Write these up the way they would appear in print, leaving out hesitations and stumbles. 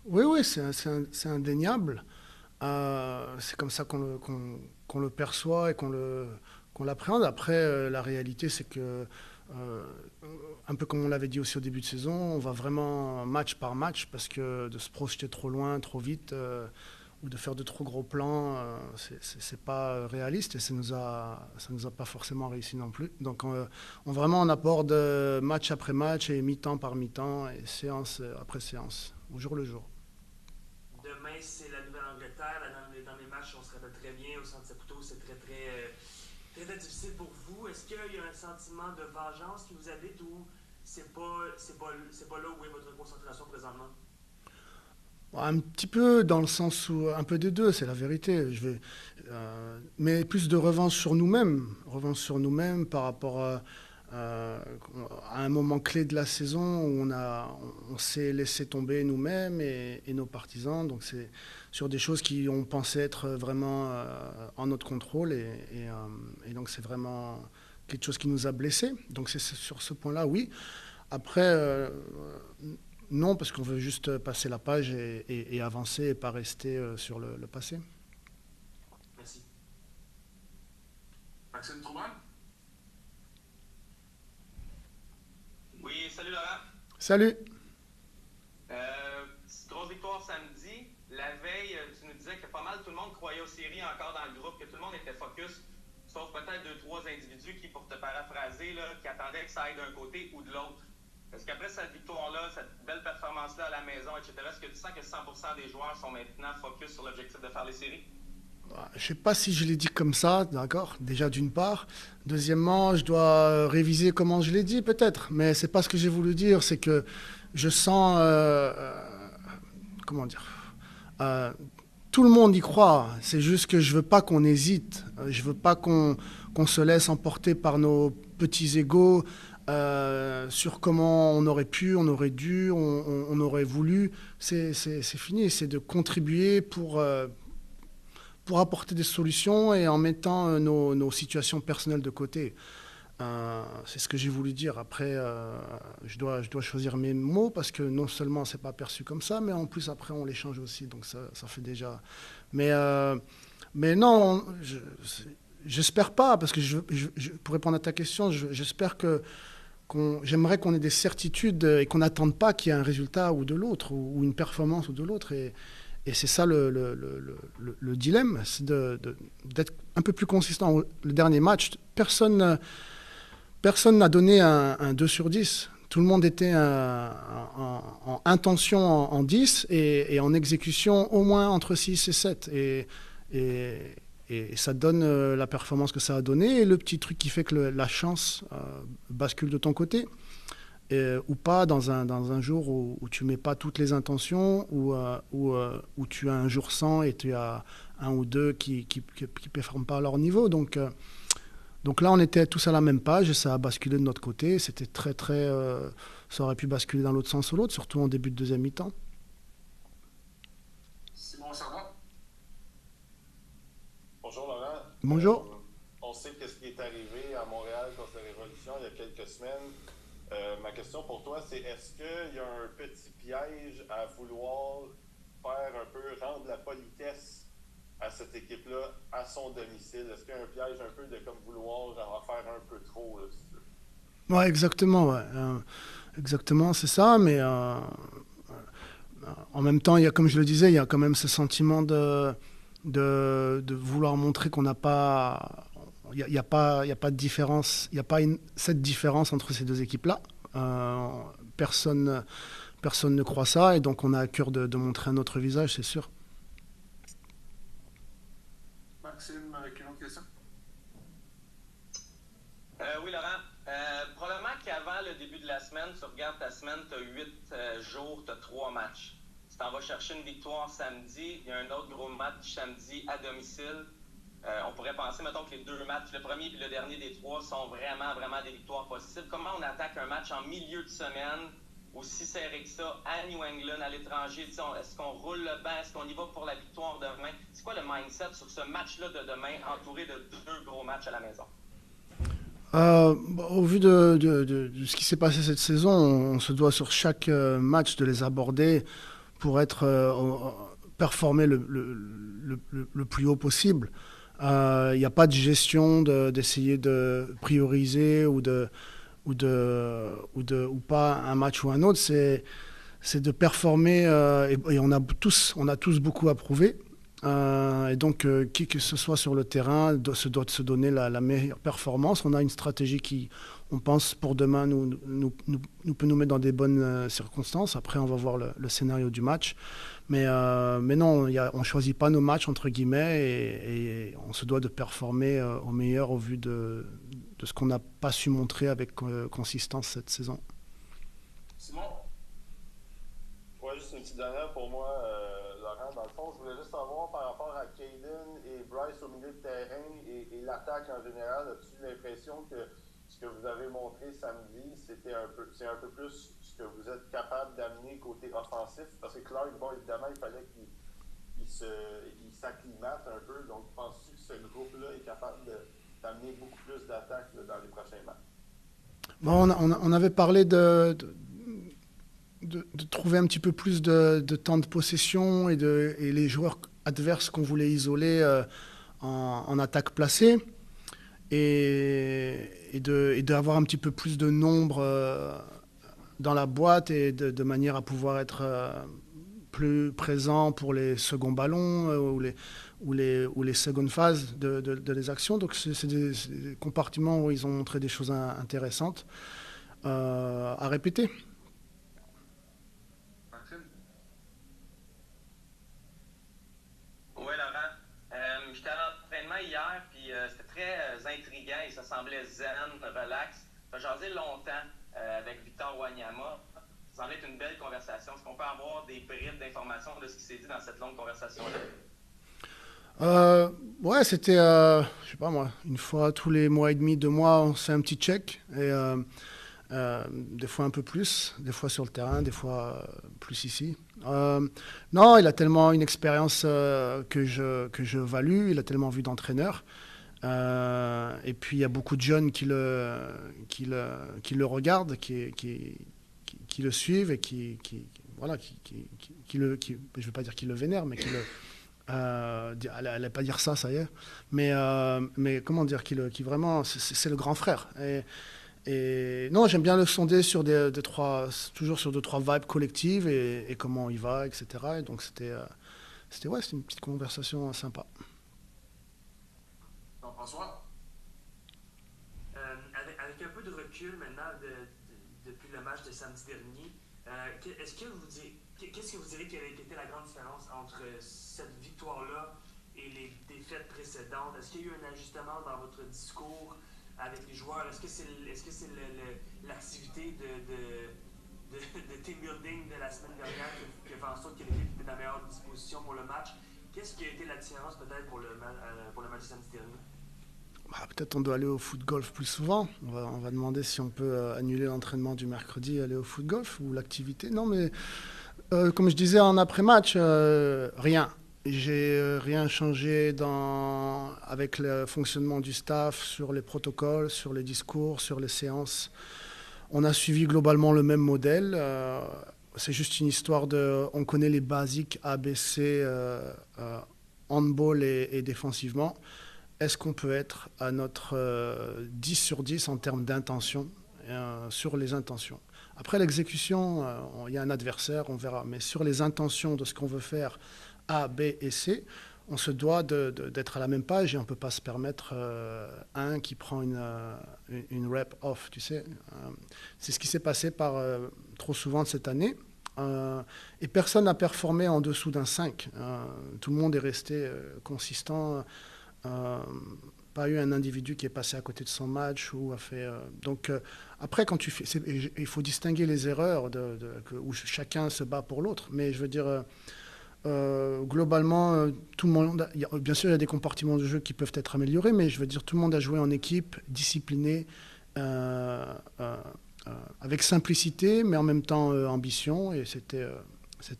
Oui, oui, c'est indéniable. C'est comme ça qu'on le perçoit et qu'on l'appréhende. Après, la réalité, c'est que, un peu comme on l'avait dit aussi au début de saison, on va vraiment match par match parce que de se projeter trop loin, trop vite, ou de faire de trop gros plans, c'est pas réaliste et ça nous a pas forcément réussi non plus. Donc, vraiment, on aborde match après match et mi-temps par mi-temps et séance après séance, au jour le jour. Demain, c'est la Nouvelle-Angleterre. Dans les matchs, on se rappelle très bien. Au Centre Saputo, c'est très difficile pour vous. Est-ce qu'il y a un sentiment de vengeance qui vous habite ou c'est pas là où est votre concentration présentement? Un petit peu dans le sens où, un peu des deux, c'est la vérité. Mais plus de revanche sur nous-mêmes par rapport euh, à un moment clé de la saison où on s'est laissé tomber nous-mêmes et nos partisans. Donc c'est sur des choses qui on pensait être vraiment en notre contrôle et donc c'est vraiment quelque chose qui nous a blessés. Donc c'est sur ce point-là, oui. Après, non, parce qu'on veut juste passer la page et avancer et pas rester sur le passé. Merci. Maxime Trouban? Oui, salut Laurent. Salut! Grosse victoire samedi. La veille, tu nous disais que pas mal tout le monde croyait aux séries encore dans le groupe, que tout le monde était focus, sauf peut-être deux, trois individus qui, pour te paraphraser, là, qui attendaient que ça aille d'un côté ou de l'autre. Est-ce qu'après cette victoire-là, cette belle performance-là à la maison, etc., est-ce que tu sens que 100% des joueurs sont maintenant focus sur l'objectif de faire les séries? Je ne sais pas si je l'ai dit comme ça, d'accord? Déjà d'une part. Deuxièmement, je dois réviser comment je l'ai dit peut-être, mais c'est pas ce que j'ai voulu dire. C'est que je sens, comment dire, euh, tout le monde y croit. C'est juste que je veux pas qu'on hésite. Je veux pas qu'on se laisse emporter par nos petits égos sur comment on aurait pu, on aurait dû, on aurait voulu. C'est fini. C'est de contribuer pour apporter des solutions et en mettant nos situations personnelles de côté. C'est ce que j'ai voulu dire. Après, je dois choisir mes mots parce que non seulement c'est pas perçu comme ça, mais en plus après on les change aussi. Donc ça fait déjà. Mais, euh, mais non, j'espère pas parce que pour répondre à ta question, j'espère j'aimerais qu'on ait des certitudes et qu'on n'attende pas qu'il y ait un résultat ou de l'autre ou une performance ou de l'autre. Et c'est ça le dilemme, c'est d'être un peu plus consistant. Le dernier match, personne n'a donné un 2 sur 10. Tout le monde était en intention en 10 et en exécution au moins entre 6 et 7. Et, et ça donne la performance que ça a donné et le petit truc qui fait que la chance bascule de ton côté. Ou pas dans un jour où tu mets pas toutes les intentions, où tu as un jour sans et tu as un ou deux qui performent pas à leur niveau. Donc là, on était tous à la même page et ça a basculé de notre côté. C'était ça aurait pu basculer dans l'autre sens ou l'autre, surtout en début de deuxième mi-temps. Simon Servat? Bonjour Laurent. Bonjour. On sait ce qui est arrivé à Montréal contre la Révolution il y a quelques semaines. Ma question pour toi, c'est est-ce qu'il y a un petit piège à vouloir faire un peu, rendre la politesse à cette équipe-là à son domicile? Est-ce qu'il y a un piège un peu de comme vouloir en faire un peu trop, là, si tu veux? Ouais, exactement. Ouais. Exactement, c'est ça. Mais en même temps, comme je le disais, il y a quand même ce sentiment de vouloir montrer qu'on n'a pas. Il y a pas de différence, il y a pas cette différence entre ces deux équipes-là. Euh, personne, personne ne croit ça et donc on a à cœur de montrer un autre visage, c'est sûr. Maxime, avec une autre question? Oui, Laurent. Probablement qu'avant le début de la semaine, tu regardes ta semaine, tu as 8 jours, tu as 3 matchs. Tu t'en vas chercher une victoire samedi, il y a un autre gros match samedi à domicile. On pourrait penser, mettons, que les deux matchs, le premier et le dernier des trois, sont vraiment, vraiment des victoires possibles. Comment on attaque un match en milieu de semaine, aussi serré que ça, à New England, à l'étranger? Est-ce qu'on roule le banc? Est-ce qu'on y va pour la victoire demain? C'est quoi le mindset sur ce match-là de demain, entouré de deux gros matchs à la maison? Au vu de ce qui s'est passé cette saison, on se doit sur chaque match de les aborder pour être performer le plus haut possible. Il n'y a pas de gestion d'essayer de prioriser ou pas un match ou un autre. C'est de performer et on a tous beaucoup à prouver. Et donc, qui que ce soit sur le terrain doit se donner la meilleure performance. On a une stratégie qui, on pense, pour demain, nous peut nous mettre dans des bonnes circonstances. Après, on va voir le scénario du match. Mais non, on ne choisit pas nos matchs, entre guillemets, et on se doit de performer au meilleur au vu de ce qu'on n'a pas su montrer avec consistance cette saison. Simon? Ouais, juste une petite dernière pour moi, Laurent. Dans le fond, je voulais juste savoir par rapport à Caden et Bryce au milieu de terrain et l'attaque en général, as-tu l'impression que ce que vous avez montré samedi, c'est un peu plus ce que vous êtes capable d'amener côté offensif? Parce que Clark, bon, évidemment, il fallait qu'il s'acclimate un peu. Donc, penses-tu que ce groupe-là est capable d'amener beaucoup plus d'attaques dans les prochains matchs? Bon, on avait parlé de trouver un petit peu plus de temps de possession et les joueurs adverses qu'on voulait isoler en attaque placée et d'avoir un petit peu plus de nombre dans la boîte et de manière à pouvoir être plus présent pour les seconds ballons ou les secondes phases de les actions. Donc c'est des compartiments où ils ont montré des choses intéressantes à répéter. Oui, Laurent. J'étais à l'entraînement hier, puis c'était très intriguant et ça semblait zen, relax. Ça jasait longtemps avec Victor Wanyama. Ça semblait être une belle conversation. Est-ce qu'on peut avoir des bribes d'informations de ce qui s'est dit dans cette longue conversation-là? Ouais, c'était, je sais pas moi, une fois tous les mois et demi, 2 mois, on fait un petit check. Et des fois un peu plus, des fois sur le terrain, des fois plus ici. Non, il a tellement une expérience que je value, il a tellement vu d'entraîneurs. Et puis il y a beaucoup de jeunes qui le regardent, qui le suivent et voilà, je ne veux pas dire qu'il le vénère, mais qui le... elle n'allait pas dire ça y est. Mais comment dire, qui vraiment, c'est le grand frère. Et non, j'aime bien le sonder sur toujours sur 2-3 vibes collectives et comment il va, etc. Et donc c'était une petite conversation sympa. François? Avec un peu de recul maintenant depuis le match de samedi dernier, qu'est-ce que vous direz qui a été la grande différence entre cette victoire-là et les défaites précédentes? Est-ce qu'il y a eu un ajustement dans votre discours avec les joueurs? Est-ce que c'est l'activité de team building de la semaine dernière qui a fait en sorte que l'équipe était dans la meilleure disposition pour le match? Qu'est-ce qui a été la différence peut-être pour le match de samedi dernier? Peut-être on doit aller au foot-golf plus souvent. On va demander si on peut annuler l'entraînement du mercredi et aller au foot-golf ou l'activité. Non, mais comme je disais en après-match, rien. J'ai rien changé avec le fonctionnement du staff, sur les protocoles, sur les discours, sur les séances. On a suivi globalement le même modèle. C'est juste une histoire on connaît les basiques ABC, handball et défensivement. Est-ce qu'on peut être à notre 10 sur 10 en termes d'intention, sur les intentions? Après l'exécution, il y a un adversaire, on verra. Mais sur les intentions de ce qu'on veut faire, A, B et C, on se doit d'être à la même page et on ne peut pas se permettre un qui prend une rep off, tu sais. C'est ce qui s'est passé trop souvent cette année. Et personne n'a performé en dessous d'un 5. Tout le monde est resté consistant. Pas eu un individu qui est passé à côté de son match ou a fait. Donc après, quand il faut distinguer les erreurs où chacun se bat pour l'autre. Mais je veux dire, globalement, tout le monde. Bien sûr, il y a des compartiments de jeu qui peuvent être améliorés, mais je veux dire, tout le monde a joué en équipe, discipliné, avec simplicité, mais en même temps ambition. Et c'était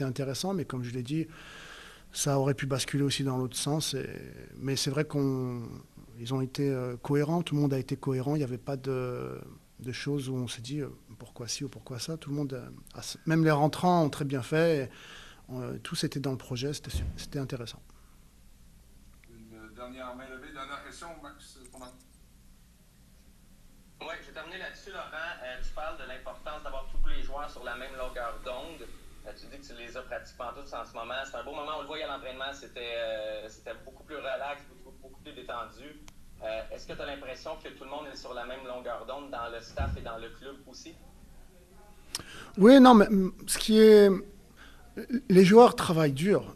intéressant. Mais comme je l'ai dit, ça aurait pu basculer aussi dans l'autre sens. Mais c'est vrai qu'ils ont été cohérents, tout le monde a été cohérent, il n'y avait pas de choses où on s'est dit pourquoi ci ou pourquoi ça. Tout le monde, même les rentrants ont très bien fait. Tous étaient dans le projet, c'était intéressant. Une dernière main levée, dernière question, Max. Oui, je vais terminer là-dessus, Laurent. Tu parles de l'importance d'avoir tous les joueurs sur la même longueur d'onde. Tu dis que tu les as pratiquement tous en ce moment. C'est un beau moment, on le voyait à l'entraînement, c'était beaucoup plus relax, beaucoup plus détendu. Est-ce que tu as l'impression que tout le monde est sur la même longueur d'onde dans le staff et dans le club aussi? Oui, non, mais les joueurs travaillent dur.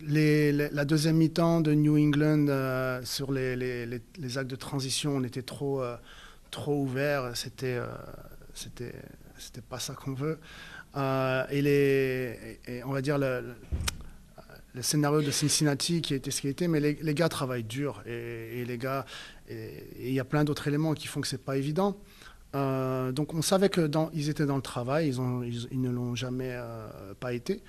La deuxième mi-temps de New England, sur les actes de transition, on était trop ouverts. C'était pas ça qu'on veut. Et on va dire le scénario de Cincinnati qui a été ce qui a été, mais les gars travaillent dur. Et les gars, il y a plein d'autres éléments qui font que c'est pas évident. Donc on savait qu'ils étaient dans le travail, ils ne l'ont jamais pas été.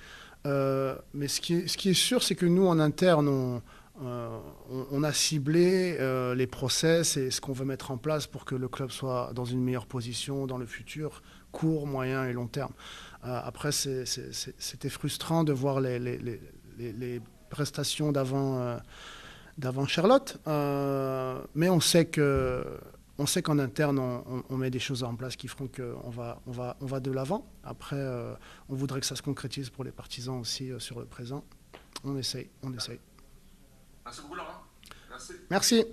Mais ce qui est sûr, c'est que nous, en interne, on a ciblé les process et ce qu'on veut mettre en place pour que le club soit dans une meilleure position dans le futur, court, moyen et long terme. Après, c'était frustrant de voir les prestations d'avant Charlotte, mais on sait qu'en interne, on met des choses en place qui feront qu'on va de l'avant. Après, on voudrait que ça se concrétise pour les partisans aussi sur le présent. On essaye. Merci beaucoup, Laurent. Merci. Merci.